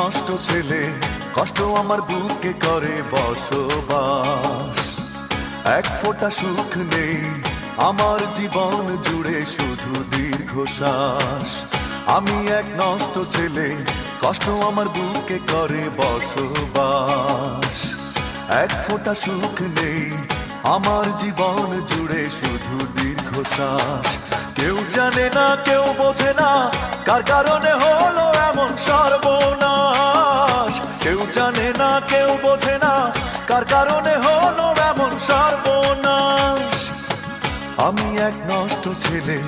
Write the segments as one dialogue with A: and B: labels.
A: নষ্ট ছেলে, কষ্ট আমার বুকে করে বসবাস। এক ফোঁটা সুখ নেই আমার জীবন জুড়ে, শুধু দীর্ঘশ্বাস। আমি এক নষ্ট ছেলে, কষ্ট আমার বুকে করে বসবাস। এক ফোঁটা সুখ নেই আমার জীবন জুড়ে, শুধু দীর্ঘশ্বাস। কেউ জানে না, কেউ বোঝে না, কার কারণে হলো এমন সর্বনাশ। কেউ জানে না, কেউ বোঝে না, কার কারণে হলো এমন সর্বনাশ। আমি এক নষ্ট ছেলে,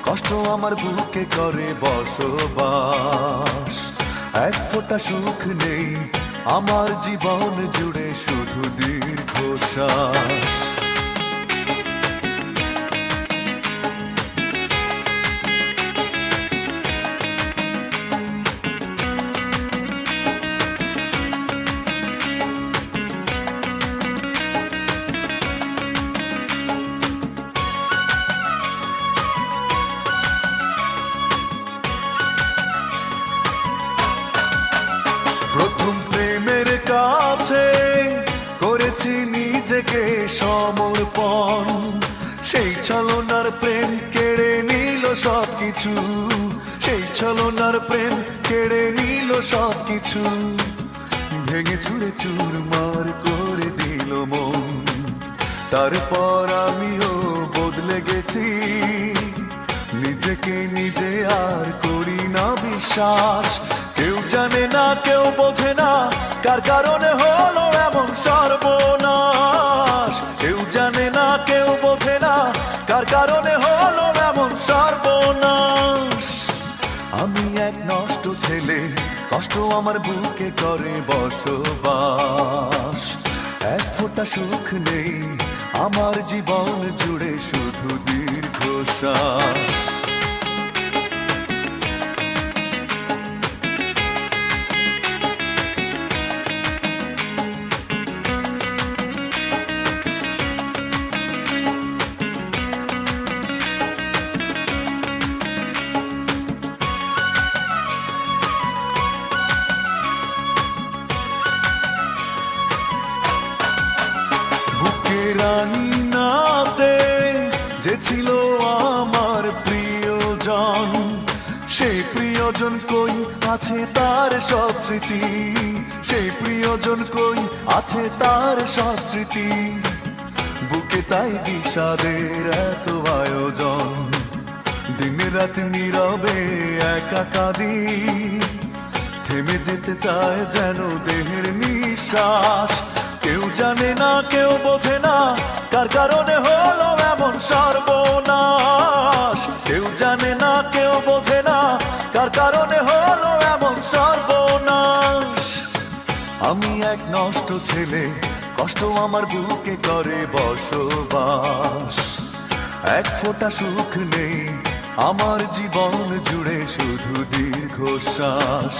A: কষ্ট আমার বুকে করে বসবাস। এক ফোঁটা সুখ নেই আমার জীবন জুড়ে, শুধু দীর্ঘশ্বাস। প্রথম প্রেমের কাছে করেছি নিজেকে সমর্পণ, সেই ছলনার প্রেম কেড়ে নিল সবকিছু। সেই ছলনার প্রেম কেড়ে নিল সবকিছু। ভেঙে চুরে চুরমার করে দিল মন, তারপর আমিও বদলে গেছি। নিজেকে নিজে আর করি না বিশ্বাস। কেউ জানে না, কেউ বোঝে না, কার কারণে হলো এমন সর্বনাশ। কেউ জানে না, কেউ বোঝে না, কার কারণে হলো এমন সর্বনাশ। আমি এক নষ্ট ছেলে, কষ্ট আমার বুকে করে বসবাস। এক ফোঁটা সুখ নেই আমার জীবন জুড়ে, শুধু দীর্ঘশ্বাস। রানী নাতে যে ছিল আমার প্রিয়জন, সেই প্রিয়জন কই আছে তার সব স্মৃতি। সেই প্রিয়জন কই আছে তার সব স্মৃতি। বুকে তাই বিষাদের এত আয়োজন, দিন রাত নীরবে একা কাঁদি। থেমে যেতে চায় যেন দেহের নিঃশ্বাস। কেউ জানে না, কেউ বোঝে না, কার কারণে হলো এমন সর্বনাশ। কেউ জানে না, কেউ বোঝে না, কার কারণে হলো এমন সর্বনাশ। আমি এক নষ্ট ছেলে, কষ্ট আমার বুকে করে বসবাস। এক ফোঁটা সুখ নেই আমার জীবন জুড়ে, শুধু দীর্ঘশ্বাস।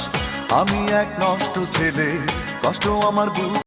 A: আমি এক নষ্ট ছেলে, কষ্ট আমার বুকে